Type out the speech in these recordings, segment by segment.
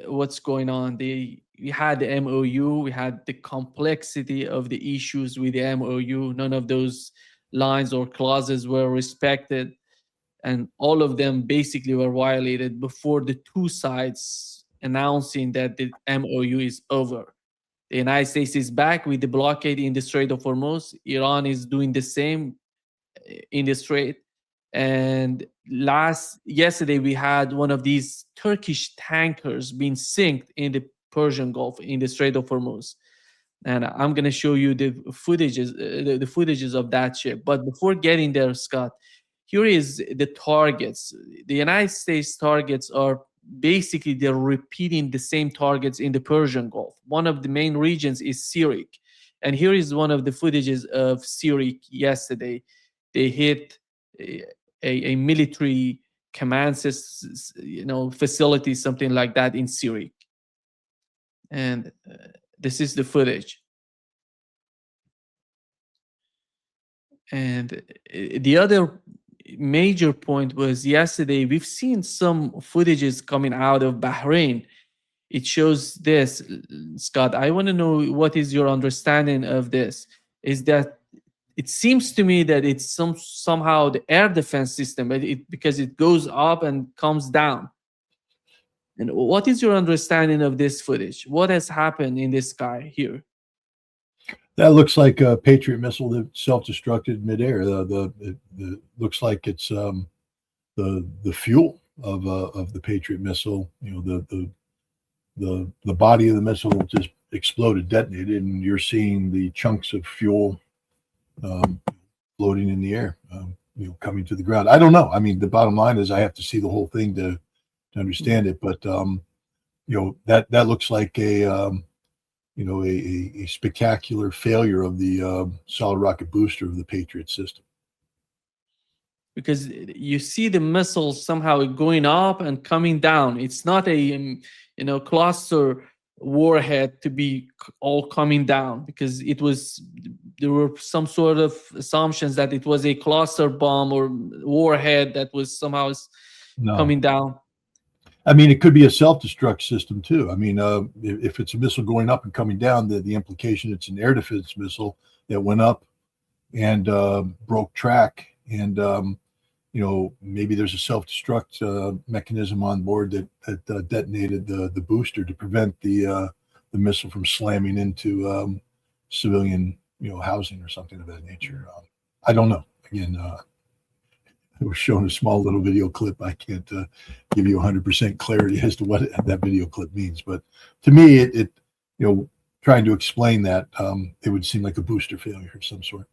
what's going on. We had the MOU, we had the complexity of the issues with the MOU. None of those lines or clauses were respected, and all of them basically were violated before the two sides announcing that the MOU is over. The United States is back with the blockade in the Strait of Hormuz. Iran is doing the same in the Strait. And last yesterday we had one of these Turkish tankers being sinked in the Persian Gulf in the Strait of Hormuz. And I'm going to show you the footages, the footages of that ship. But before getting there, Scott, here is the targets. The United States targets are basically they're repeating the same targets in the Persian Gulf. One of the main regions is Syria, and here is one of the footages of Syria yesterday. They hit a military command facility, something like that in Syria, and this is the footage. And the other major point was yesterday we've seen some footages coming out of Bahrain. It shows this, Scott. I want to know what is your understanding of this. Is that it seems to me that it's somehow the air defense system, but because it goes up and comes down. And what is your understanding of this footage? What has happened in the sky here? That looks like a Patriot missile that self-destructed midair. It looks like it's the fuel of the Patriot missile. You know, the body of the missile just exploded, detonated, and you're seeing the chunks of fuel floating in the air, coming to the ground. I don't know. I mean, the bottom line is I have to see the whole thing to understand it. But that looks like a spectacular failure of the solid rocket booster of the Patriot system. Because you see the missiles somehow going up and coming down. It's not a cluster warhead to be all coming down, because there were some sort of assumptions that it was a cluster bomb or warhead that was somehow coming down. I mean, it could be a self-destruct system too. I mean, if it's a missile going up and coming down, the implication it's an air defense missile that went up and broke track, and maybe there's a self-destruct mechanism on board that detonated the booster to prevent the missile from slamming into civilian housing or something of that nature. I don't know. Again, I was shown a small little video clip. I can't give you 100% clarity as to what that video clip means, but to me, it trying to explain that, it would seem like a booster failure of some sort.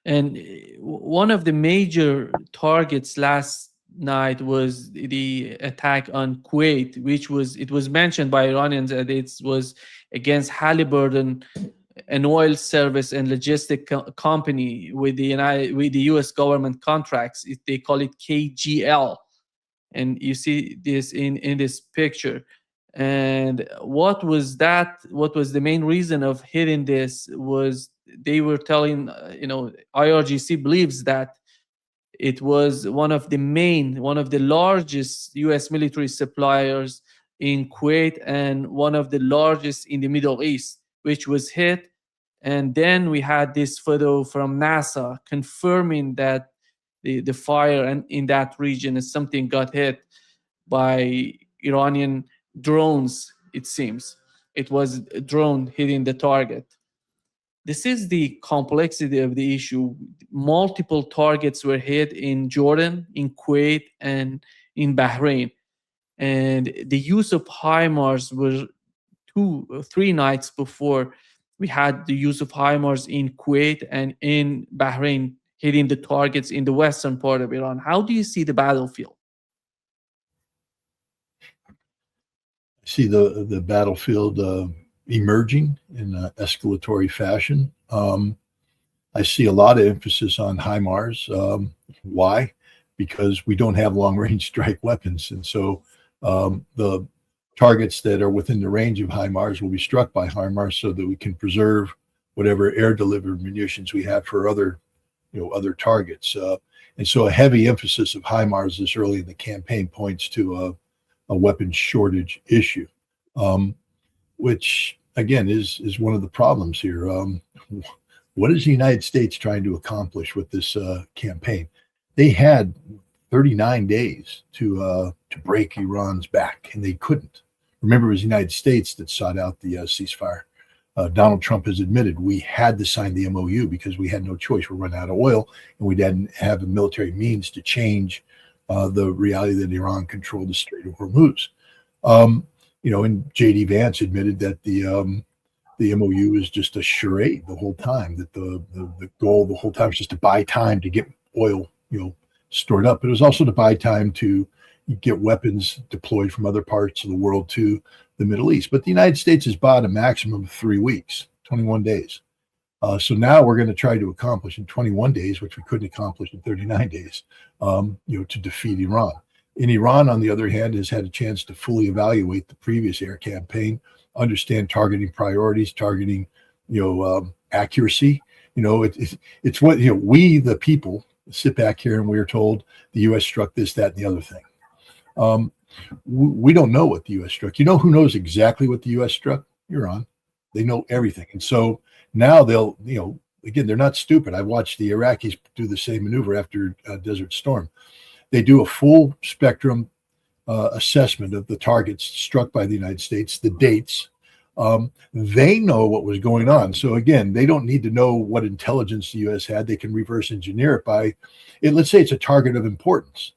And one of the major targets last night was the attack on Kuwait, which was mentioned by Iranians that it was against Halliburton, an oil service and logistic company with the U.S. government contracts. They call it KGL, and you see this in this picture. And what was the main reason of hitting this? Was they were telling IRGC believes that it was one of the largest U.S. military suppliers in Kuwait and one of the largest in the Middle East, which was hit. And then we had this photo from NASA confirming that the fire in that region is something got hit by Iranian drones, it seems. It was a drone hitting the target. This is the complexity of the issue. Multiple targets were hit in Jordan, in Kuwait, and in Bahrain. And the use of HIMARS was 2 or 3 nights before. We had the use of HIMARS in Kuwait and in Bahrain, hitting the targets in the western part of Iran. How do you see the battlefield? I see the battlefield emerging in an escalatory fashion. I see a lot of emphasis on HIMARS. Why? Because we don't have long-range strike weapons, and so the targets that are within the range of HIMARS will be struck by HIMARS so that we can preserve whatever air-delivered munitions we have for other targets. And so a heavy emphasis of HIMARS this early in the campaign points to a weapons shortage issue, which again is one of the problems here. What is the United States trying to accomplish with this campaign? They had 39 days to break Iran's back, and they couldn't. Remember, it was the United States that sought out the ceasefire. Donald Trump has admitted we had to sign the MOU because we had no choice. We're running out of oil, and we didn't have the military means to change the reality that Iran controlled the Strait of Hormuz. And J.D. Vance admitted that the MOU is just a charade the whole time, that the goal the whole time is just to buy time to get oil, stored up. But it was also to buy time to get weapons deployed from other parts of the world to the Middle East. But the United States has bought a maximum of 3 weeks, 21 days. So now we're going to try to accomplish in 21 days, which we couldn't accomplish in 39 days, to defeat Iran. And Iran, on the other hand, has had a chance to fully evaluate the previous air campaign, understand targeting priorities, targeting, accuracy. It's what, we, the people, sit back here and we're told the U.S. struck this, that, and the other thing. We don't know what the U.S. struck. You know who knows exactly what the U.S. struck? Iran. They know everything. And so now they'll, again, they're not stupid. I've watched the Iraqis do the same maneuver after Desert Storm. They do a full spectrum assessment of the targets struck by the United States, the dates. They know what was going on. So again, they don't need to know what intelligence the U.S. had. They can reverse engineer it by, let's say it's a target of importance.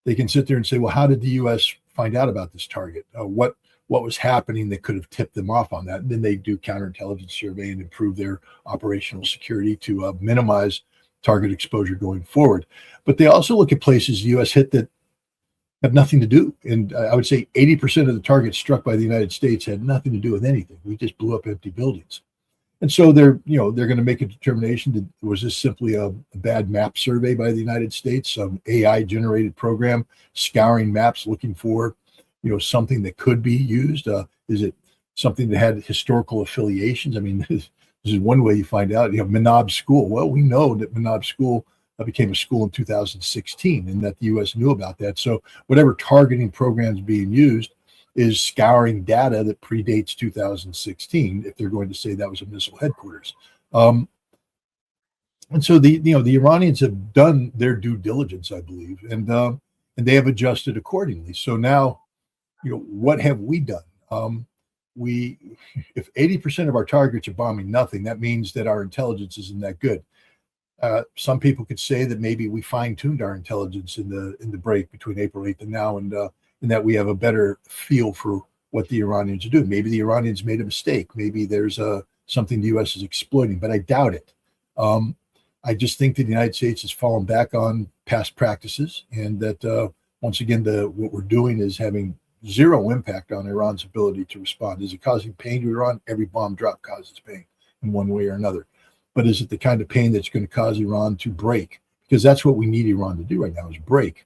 They can sit there and say, well, how did the U.S. find out about this target? What was happening that could have tipped them off on that? And then they do counterintelligence survey and improve their operational security to minimize target exposure going forward. But they also look at places the U.S. hit that have nothing to do. And I would say 80% of the targets struck by the United States had nothing to do with anything. We just blew up empty buildings. And so they're going to make a determination that was this simply a bad map survey by the United States, some AI generated program scouring maps looking for, something that could be used. Is it something that had historical affiliations? I mean, this is one way you find out. Manab School. Well, we know that Manab School became a school in 2016 and that the U.S. knew about that. So whatever targeting programs being used is scouring data that predates 2016 if they're going to say that was a missile headquarters. And so the Iranians have done their due diligence, I believe, and they have adjusted accordingly. So now, what have we done? If 80% of our targets are bombing nothing, that means that our intelligence isn't that good. Some people could say that maybe we fine-tuned our intelligence in the break between April 8th and now, and that we have a better feel for what the Iranians are doing. Maybe the Iranians made a mistake. Maybe there's something the U.S. is exploiting, but I doubt it. I just think that the United States has fallen back on past practices, and that once again, what we're doing is having zero impact on Iran's ability to respond. Is it causing pain to Iran? Every bomb drop causes pain in one way or another. But is it the kind of pain that's going to cause Iran to break? Because that's what we need Iran to do right now, is break.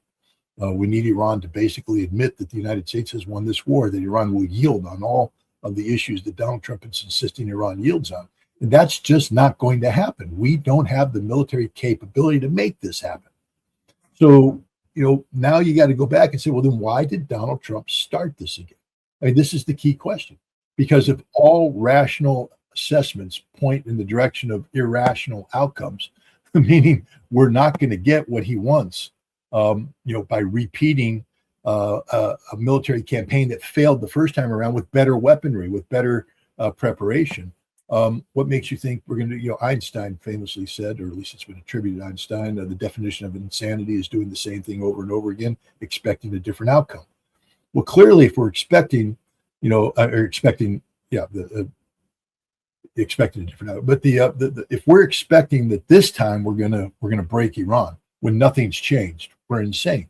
We need Iran to basically admit that the United States has won this war, that Iran will yield on all of the issues that Donald Trump is insisting Iran yields on. And that's just not going to happen. We don't have the military capability to make this happen. So, now you got to go back and say, well, then why did Donald Trump start this again? I mean, this is the key question. Because if all rational assessments point in the direction of irrational outcomes, meaning we're not going to get what he wants, by repeating a military campaign that failed the first time around with better weaponry, with better preparation. What makes you think we're going to, Einstein famously said, or at least it's been attributed to Einstein, the definition of insanity is doing the same thing over and over again, expecting a different outcome. Well, clearly, if we're expecting, expecting a different outcome, but if we're expecting that this time we're gonna break Iran when nothing's changed, we're insane.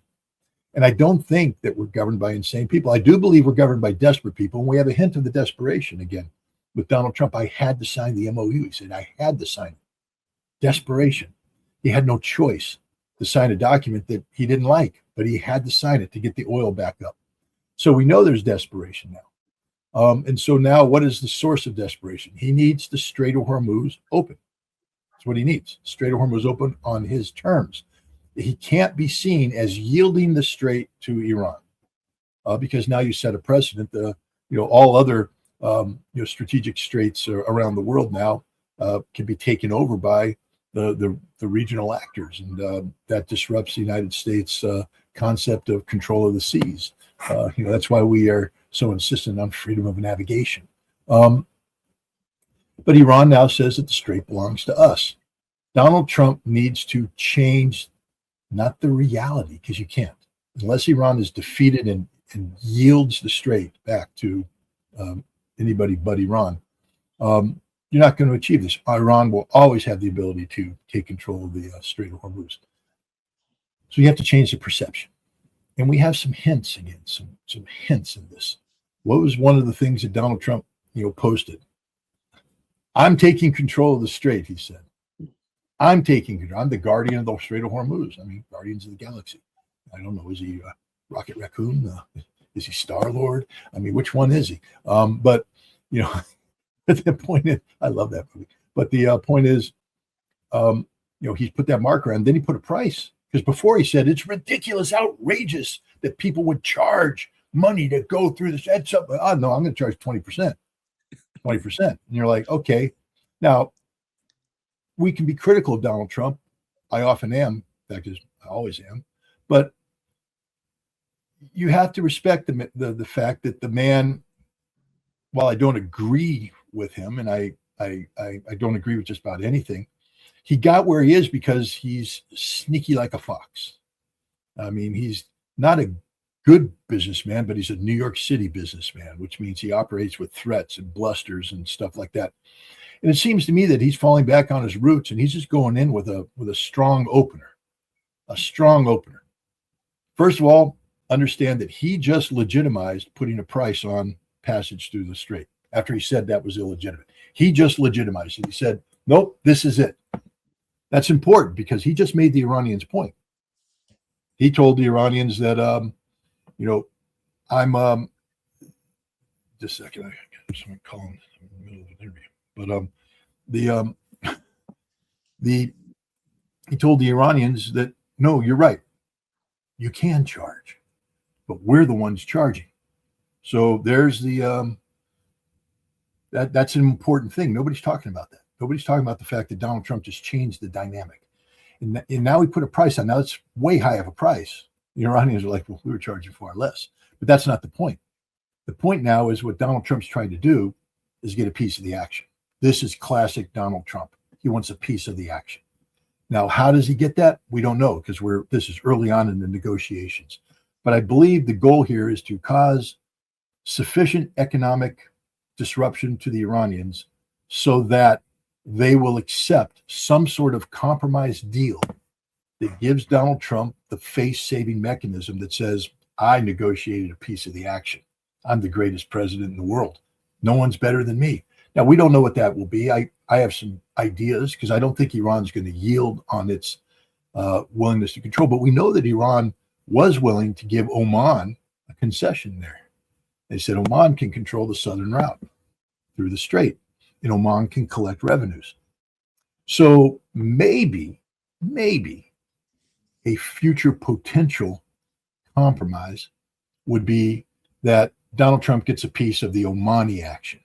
And I don't think that we're governed by insane people. I do believe we're governed by desperate people, and we have a hint of the desperation again. With Donald Trump, I had to sign the MOU. He said, I had to sign it. Desperation. He had no choice to sign a document that he didn't like, but he had to sign it to get the oil back up. So we know there's desperation now. And so now what is the source of desperation? He needs the Strait of Hormuz open. That's what he needs. Strait of Hormuz open on his terms. He can't be seen as yielding the strait to Iran. because now you set a precedent. All other strategic straits around the world now can be taken over by the regional actors, and that disrupts the United States concept of control of the seas. That's why we are so insistent on freedom of navigation. But Iran now says that the Strait belongs to us. Donald Trump needs to change, not the reality, because you can't. Unless Iran is defeated and yields the Strait back to anybody but Iran, you're not going to achieve this. Iran will always have the ability to take control of the Strait of Hormuz. So you have to change the perception. And we have some hints again, some hints in this. What was one of the things that Donald Trump, posted? I'm taking control of the Strait, he said. I'm taking control. I'm the guardian of the Strait of Hormuz. I mean, Guardians of the Galaxy. I don't know. Is he Rocket Raccoon? Is he Star-Lord? I mean, which one is he? But, the point is, I love that movie. But the point is, he's put that marker on, then he put a price. Because before he said, it's ridiculous, outrageous that people would charge money to go through this. Oh, no, I'm going to charge 20%. 20%. And you're like, okay. Now, we can be critical of Donald Trump. I often am. In fact, I always am. But you have to respect the fact that the man, while I don't agree with him, and I don't agree with just about anything, he got where he is because he's sneaky like a fox. I mean, he's not a good businessman, but he's a New York City businessman, which means he operates with threats and blusters and stuff like that. And it seems to me that he's falling back on his roots, and he's just going in with a strong opener. A strong opener. First of all, understand that he just legitimized putting a price on passage through the Strait after he said that was illegitimate. He just legitimized it. He said, nope, this is it. That's important because he just made the Iranians point. He told the Iranians that, I'm just a second, I got someone calling in the middle of an interview. But he told the Iranians that, no, you're right. You can charge, but we're the ones charging. So there's that's an important thing. Nobody's talking about that. Nobody's talking about the fact that Donald Trump just changed the dynamic. And now we put a price on. Now it's way high of a price. The Iranians are like, well, we were charging far less. But that's not the point. The point now is what Donald Trump's trying to do is get a piece of the action. This is classic Donald Trump. He wants a piece of the action. Now, how does he get that? We don't know because this is early on in the negotiations. But I believe the goal here is to cause sufficient economic disruption to the Iranians so that they will accept some sort of compromise deal that gives Donald Trump the face-saving mechanism that says, I negotiated a piece of the action. I'm the greatest president in the world. No one's better than me. Now, we don't know what that will be. I have some ideas because I don't think Iran's going to yield on its willingness to control. But we know that Iran was willing to give Oman a concession there. They said Oman can control the southern route through the Strait, and Oman can collect revenues. So maybe a future potential compromise would be that Donald Trump gets a piece of the Omani action.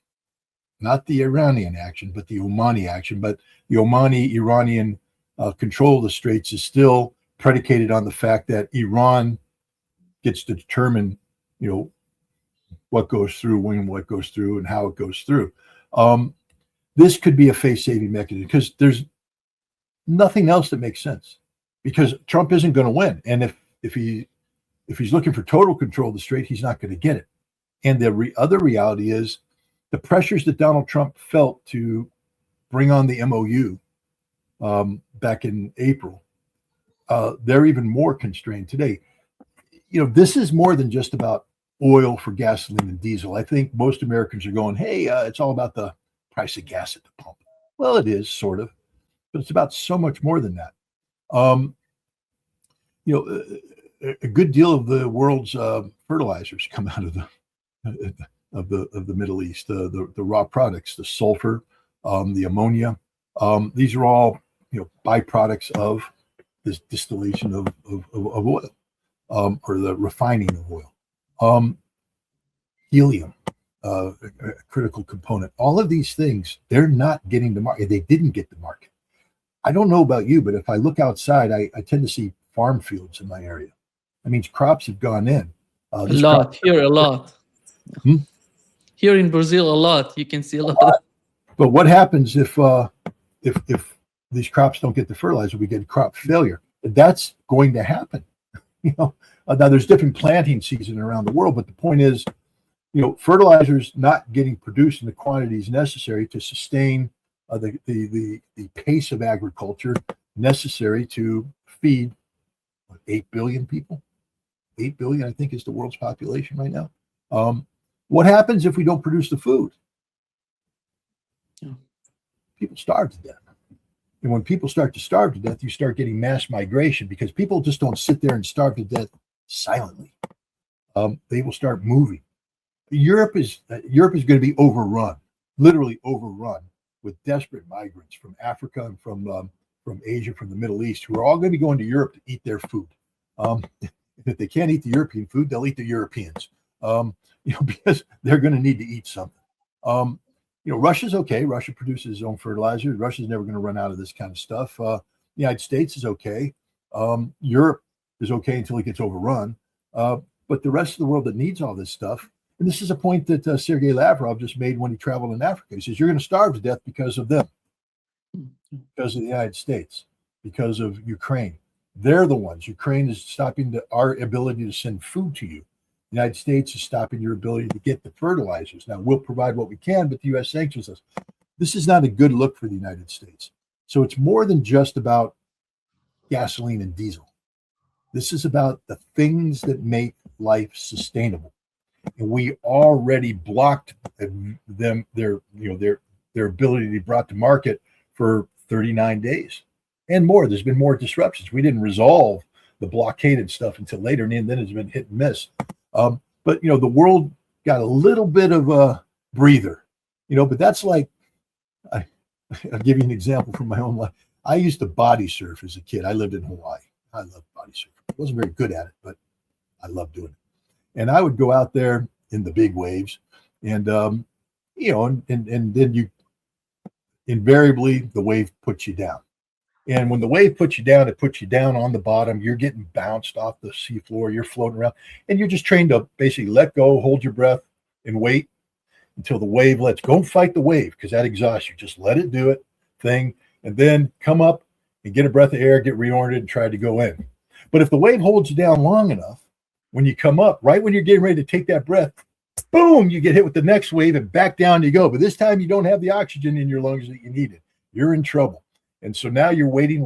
Not the Iranian action, but the Omani action. But the Omani-Iranian control of the Straits is still predicated on the fact that Iran gets to determine, what goes through, when what goes through, and how it goes through. This could be a face-saving mechanism because there's nothing else that makes sense. Because Trump isn't going to win, and if he's looking for total control of the Strait, he's not going to get it. And the other reality is the pressures that Donald Trump felt to bring on the MOU back in April, they're even more constrained today. This is more than just about oil for gasoline and diesel. I think most Americans are going, hey, it's all about the price of gas at the pump. Well, it is sort of, but it's about so much more than that. A good deal of the world's fertilizers come out of the Middle East, the raw products, the sulfur, the ammonia. These are all byproducts of this distillation of oil, or the refining of oil. Um, Helium, a critical component. All of these things, they're not getting to market. They didn't get to market. I don't know about you, but if I look outside, I tend to see farm fields in my area. That means crops have gone in. A This crop, lot here, a lot. hmm? Here in Brazil, a lot. You can see a A lot. lot. But what happens if these crops don't get the fertilizer? We get crop failure. That's going to happen. You know, now there's different planting season around the world, but the point is, fertilizers not getting produced in the quantities necessary to sustain the pace of agriculture necessary to feed 8 billion people. 8 billion, I think, is the world's population right now. What happens if we don't produce the food? Yeah. People starve to death. And when people start to starve to death, you start getting mass migration, because people just don't sit there and starve to death silently. They will start moving. Europe is going to be overrun, literally overrun, with desperate migrants from Africa and from Asia, from the Middle East, who are all going to be going to Europe to eat their food. If they can't eat the European food, they'll eat the Europeans, because they're going to need to eat something. Russia's okay. Russia produces its own fertilizer. Russia's never going to run out of this kind of stuff. The United States is okay. Europe is okay until it gets overrun. But the rest of the world that needs all this stuff, and this is a point that Sergei Lavrov just made when he traveled in Africa. He says, you're going to starve to death because of them, because of the United States, because of Ukraine. They're the ones. Ukraine is stopping our ability to send food to you. The United States is stopping your ability to get the fertilizers. Now, we'll provide what we can, but the U.S. sanctions us. This is not a good look for the United States. So it's more than just about gasoline and diesel. This is about the things that make life sustainable. And we already blocked them, their ability to be brought to market for 39 days and more. There's been more disruptions. We didn't resolve the blockaded stuff until later, and then it's been hit and miss. But the world got a little bit of a breather, but that's like, I'll give you an example from my own life. I used to body surf as a kid. I lived in Hawaii. I loved body surfing. I wasn't very good at it, but I loved doing it. And I would go out there in the big waves, and and then you invariably, the wave puts you down. And when the wave puts you down, it puts you down on the bottom. You're getting bounced off the seafloor. You're floating around, and you're just trained to basically let go, hold your breath, and wait until the wave lets go. Don't fight the wave, because that exhausts you. Just let it do it thing, and then come up and get a breath of air, get reoriented, and try to go in. But if the wave holds you down long enough, when you come up, right when you're getting ready to take that breath, boom, you get hit with the next wave, and back down you go. But this time you don't have the oxygen in your lungs that you needed. You're in trouble. And so now you're waiting,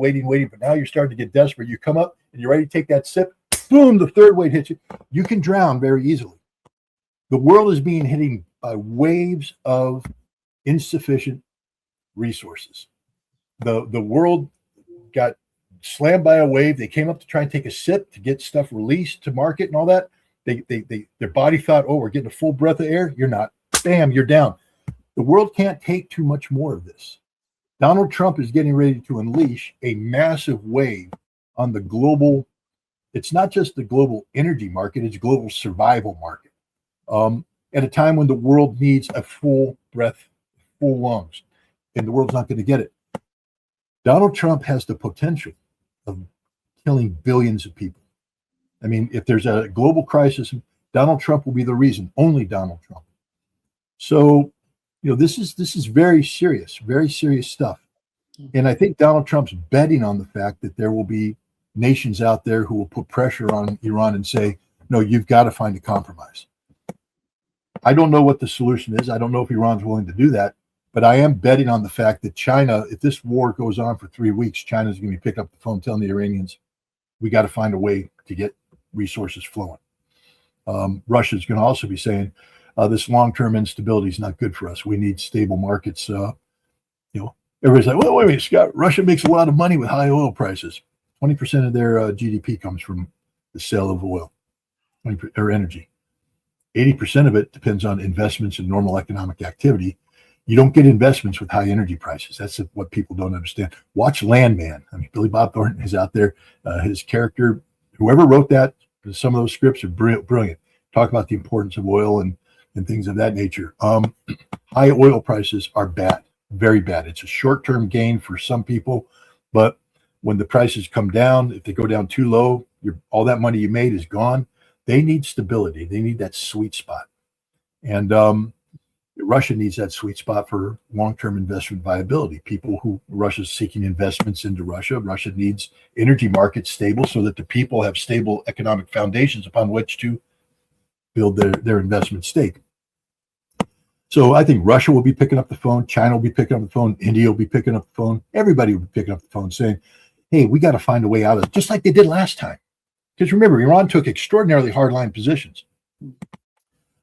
but now you're starting to get desperate. You come up and you're ready to take that sip. Boom, the third wave hits you. You can drown very easily. The world is being hit by waves of insufficient resources. The world got slammed by a wave. They came up to try and take a sip to get stuff released to market and all that. Their body thought, oh, we're getting a full breath of air. You're not. Bam, you're down. The world can't take too much more of this. Donald Trump is getting ready to unleash a massive wave on the global. It's not just the global energy market, it's global survival market. At a time when the world needs a full breath, full lungs, and the world's not going to get it. Donald Trump has the potential of killing billions of people. I mean, if there's a global crisis, Donald Trump will be the reason, only Donald Trump. So, this is very serious stuff. And I think Donald Trump's betting on the fact that there will be nations out there who will put pressure on Iran and say, no, you've got to find a compromise. I don't know what the solution is. I don't know if Iran's willing to do that, but I am betting on the fact that China, if this war goes on for 3 weeks, China's going to be picking up the phone telling the Iranians, we got to find a way to get resources flowing. Russia's going to also be saying, this long-term instability is not good for us. We need stable markets. Everybody's like, well, wait a minute, Scott. Russia makes a lot of money with high oil prices. 20% of their GDP comes from the sale of oil or energy. 80% of it depends on investments in normal economic activity. You don't get investments with high energy prices. That's what people don't understand. Watch Landman. I mean, Billy Bob Thornton is out there. His character, whoever wrote that, some of those scripts are brilliant. talk about the importance of oil and things of that nature. High oil prices are bad, very bad. It's a short-term gain for some people, but when the prices come down, if they go down too low, all that money you made is gone. They need stability. They need that sweet spot. And Russia needs that sweet spot for long-term investment viability. Russia's seeking investments into Russia. Russia needs energy markets stable so that the people have stable economic foundations upon which to build their investment stake. So I think Russia will be picking up the phone. China will be picking up the phone. India will be picking up the phone. Everybody will be picking up the phone saying, hey, we got to find a way out of it, just like they did last time. Because remember, Iran took extraordinarily hardline positions,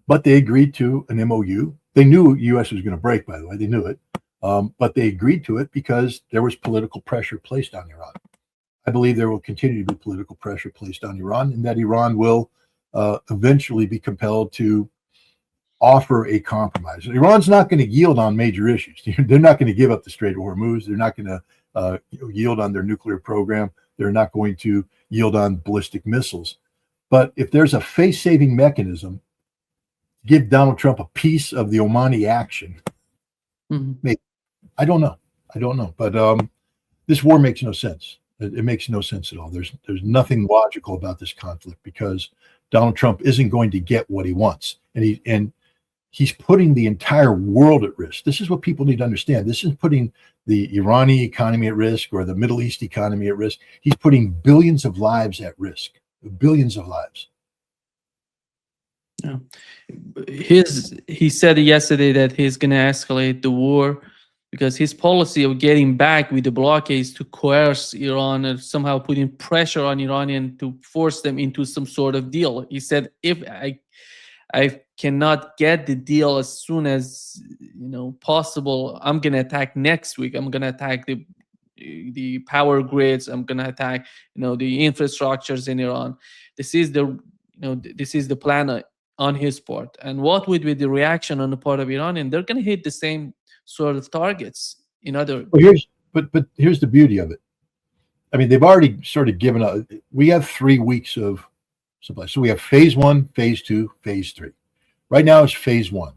but they agreed to an MOU. They knew the U.S. was going to break, by the way. They knew it. But they agreed to it because there was political pressure placed on Iran. I believe there will continue to be political pressure placed on Iran, and that Iran will eventually be compelled to offer a compromise. Iran's not going to yield on major issues. They're not going to give up the Strait of Hormuz. They're not going to yield on their nuclear program. They're not going to yield on ballistic missiles. But if there's a face-saving mechanism, give Donald Trump a piece of the Omani action. Maybe. I don't know. But this war makes no sense. It makes no sense at all. There's nothing logical about this conflict because Donald Trump isn't going to get what he wants, and he's putting the entire world at risk. This is what people need to understand. This is putting the Iranian economy at risk or the Middle East economy at risk. He's putting billions of lives at risk. Billions of lives. Yeah. He said yesterday that he's going to escalate the war because his policy of getting back with the blockades to coerce Iran and somehow putting pressure on Iranian to force them into some sort of deal. He said, if I cannot get the deal as soon as possible, I'm going to attack next week. I'm going to attack the power grids. I'm going to attack the infrastructures in Iran. This is the plan on his part. And what would be the reaction on the part of Iran? And they're going to hit the same sort of targets in other. Well, here's the beauty of it. I mean, they've already sort of given up. We have 3 weeks of supply. So we have phase 1, phase 2, phase 3. Right now it's phase 1.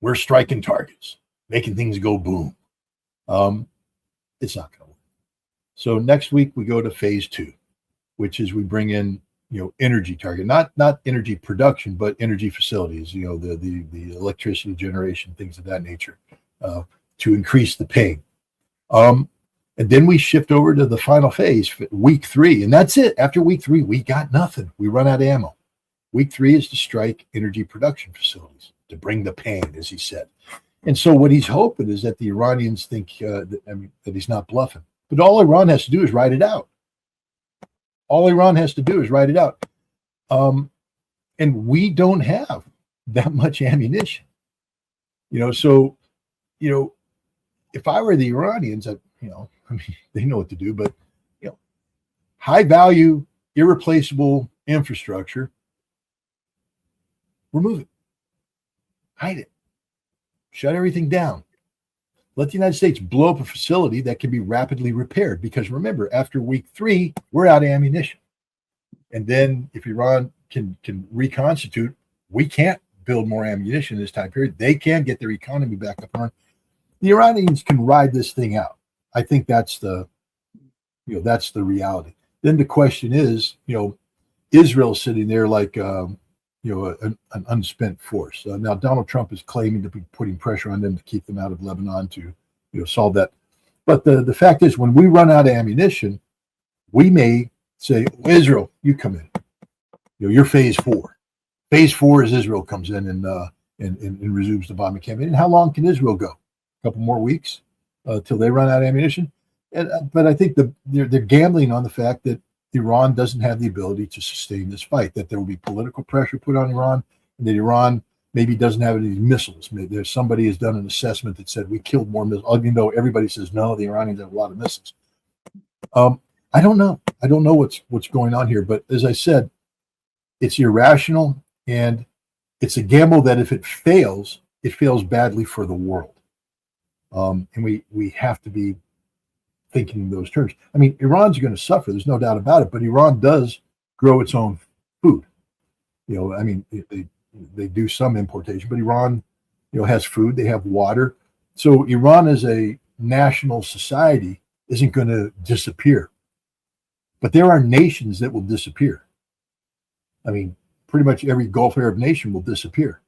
We're striking targets, making things go boom. It's not going to work. So next week we go to phase 2, which is we bring in energy target, not energy production, but energy facilities, the electricity generation, things of that nature, to increase the pay. And then we shift over to the final phase, week 3, and that's it. After week 3, we got nothing. We run out of ammo. Week 3 is to strike energy production facilities, to bring the pain, as he said. And so what he's hoping is that the Iranians think that he's not bluffing. But all Iran has to do is ride it out. All Iran has to do is write it out. And we don't have that much ammunition. So, if I were the Iranians, they know what to do, but, high value, irreplaceable infrastructure, remove it. Hide it. Shut everything down. Let the United States blow up a facility that can be rapidly repaired. Because remember, after week 3, we're out of ammunition. And then if Iran can reconstitute, we can't build more ammunition this time period. They can get their economy back up on. The Iranians can ride this thing out. I think that's the reality. Then the question is, Israel's sitting there like, an unspent force. Now, Donald Trump is claiming to be putting pressure on them to keep them out of Lebanon to, solve that. But the fact is, when we run out of ammunition, we may say, Israel, you come in. You're phase 4. Phase 4 is Israel comes in and resumes the bombing campaign. And how long can Israel go? A couple more weeks till they run out of ammunition. But I think they're gambling on the fact that Iran doesn't have the ability to sustain this fight, that there will be political pressure put on Iran, and that Iran maybe doesn't have any missiles. Maybe somebody has done an assessment that said we killed more missiles, even though everybody says no, the Iranians have a lot of missiles. I don't know. I don't know what's going on here, but as I said, it's irrational, and it's a gamble that if it fails badly for the world. And we have to be thinking in those terms. I mean, Iran's going to suffer. There's no doubt about it. But Iran does grow its own food. I mean, they do some importation, but Iran, has food. They have water. So Iran as a national society isn't going to disappear. But there are nations that will disappear. I mean, pretty much every Gulf Arab nation will disappear.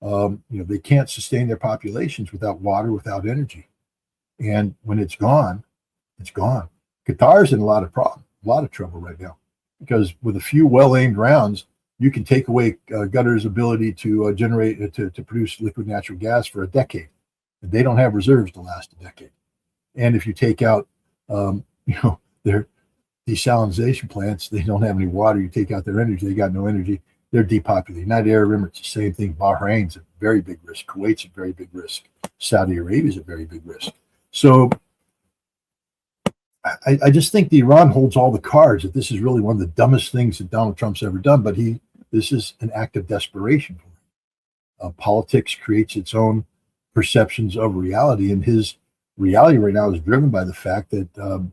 They can't sustain their populations without water, without energy. And when it's gone, it's gone. Qatar's in a lot of trouble right now, because with a few well-aimed rounds, you can take away Qatar's ability to generate to produce liquid natural gas for a decade. They don't have reserves to last a decade. And if you take out, their desalinization plants, they don't have any water. You take out their energy, they got no energy. They're depopulated. United Arab Emirates, the same thing. Bahrain's a very big risk. Kuwait's a very big risk. Saudi Arabia's a very big risk. So I just think that Iran holds all the cards, that this is really one of the dumbest things that Donald Trump's ever done. But this is an act of desperation for him. Politics creates its own perceptions of reality, and his reality right now is driven by the fact that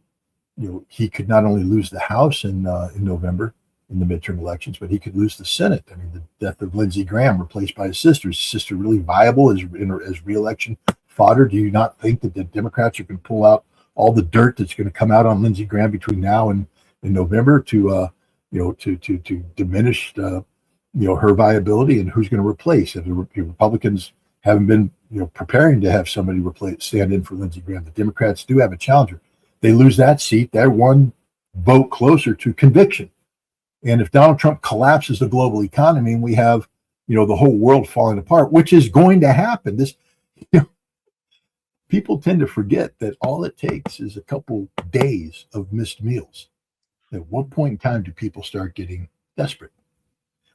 he could not only lose the House in November in the midterm elections, but he could lose the Senate. I mean, the death of Lindsey Graham, replaced by his sister. Is his sister really viable as re-election fodder? Do you not think that the Democrats are going to pull out all the dirt that's going to come out on Lindsey Graham between now and in November to diminish her viability? And who's going to replace? If the Republicans haven't been preparing to have somebody stand in for Lindsey Graham, the Democrats do have a challenger. They lose that seat, they're one vote closer to conviction. And if Donald Trump collapses the global economy and we have, the whole world falling apart, which is going to happen, people tend to forget that all it takes is a couple days of missed meals. At what point in time do people start getting desperate?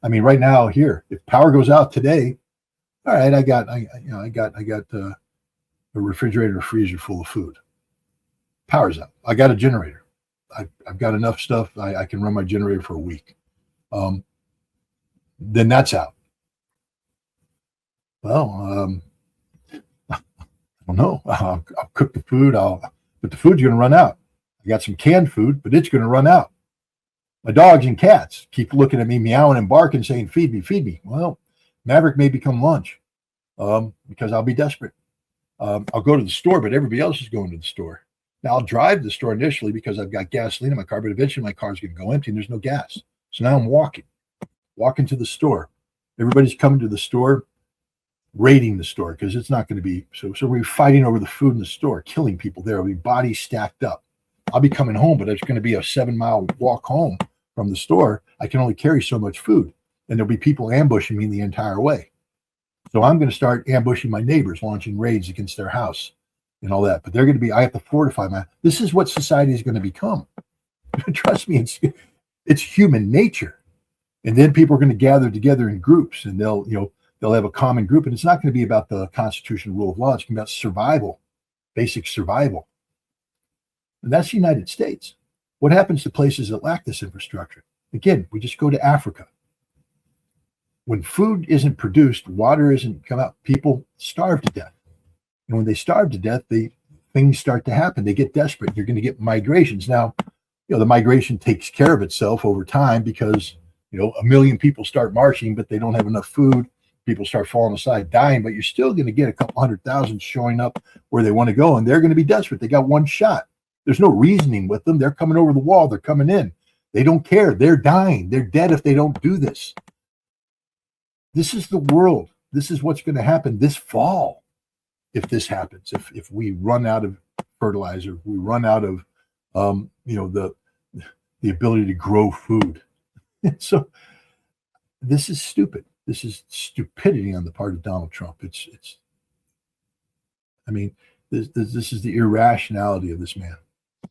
I mean, right now here, if power goes out today, all right, I got a refrigerator or freezer full of food. Power's out. I got a generator. I've got enough stuff. I can run my generator for a week. Then that's out. Well, I don't know. I'll cook the food. But the food's going to run out. I got some canned food, but it's going to run out. My dogs and cats keep looking at me, meowing and barking, saying, "Feed me, feed me." Well, Maverick may become lunch because I'll be desperate. I'll go to the store, but everybody else is going to the store. Now, I'll drive to the store initially because I've got gasoline in my car, but eventually my car's going to go empty and there's no gas. So now I'm walking to the store. Everybody's coming to the store, raiding the store because it's not going to be, so we're fighting over the food in the store, killing people there. There'll be bodies stacked up. I'll be coming home, but it's going to be a 7-mile walk home from the store. I can only carry so much food, and there'll be people ambushing me the entire way. So I'm going to start ambushing my neighbors, launching raids against their house and all that. But they're going to be, I have to fortify this is what society is going to become. Trust me, it's human nature. And then people are going to gather together in groups, and they'll have a common group. And it's not going to be about the constitutional rule of law. It's going to be about survival, basic survival. And that's the United States. What happens to places that lack this infrastructure? Again, we just go to Africa. When food isn't produced, water isn't come out, people starve to death. And when they starve to death, things start to happen. They get desperate. You're going to get migrations. Now, the migration takes care of itself over time because, 1 million people start marching, but they don't have enough food. People start falling aside, dying, but you're still going to get a couple 100,000 showing up where they want to go, and they're going to be desperate. They got one shot. There's no reasoning with them. They're coming over the wall. They're coming in. They don't care. They're dying. They're dead if they don't do this. This is the world. This is what's going to happen this fall. If this happens, if we run out of fertilizer, we run out of, the ability to grow food. So this is stupid. This is stupidity on the part of Donald Trump. This is the irrationality of this man.